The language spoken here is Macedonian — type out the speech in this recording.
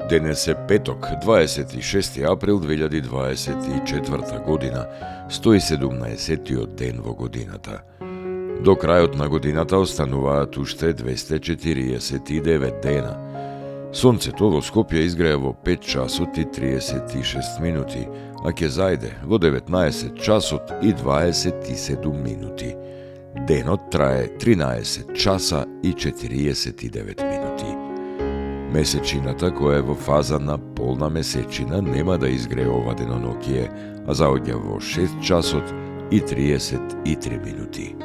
Денес е петок, 26. април 2024 година, 117-тиот ден во годината. До крајот на годината остануваат уште 249 дена. Сонцето во Скопје изгреа во 5 часот и 36 минути, а ќе зајде во 19 часот и 27 минути. Денот трае 13 часа и 49 минути. Месечината, која е во фаза на полна месечина, нема да изгрее ова денонокие, а заоѓа во 6 часот и 33 минути.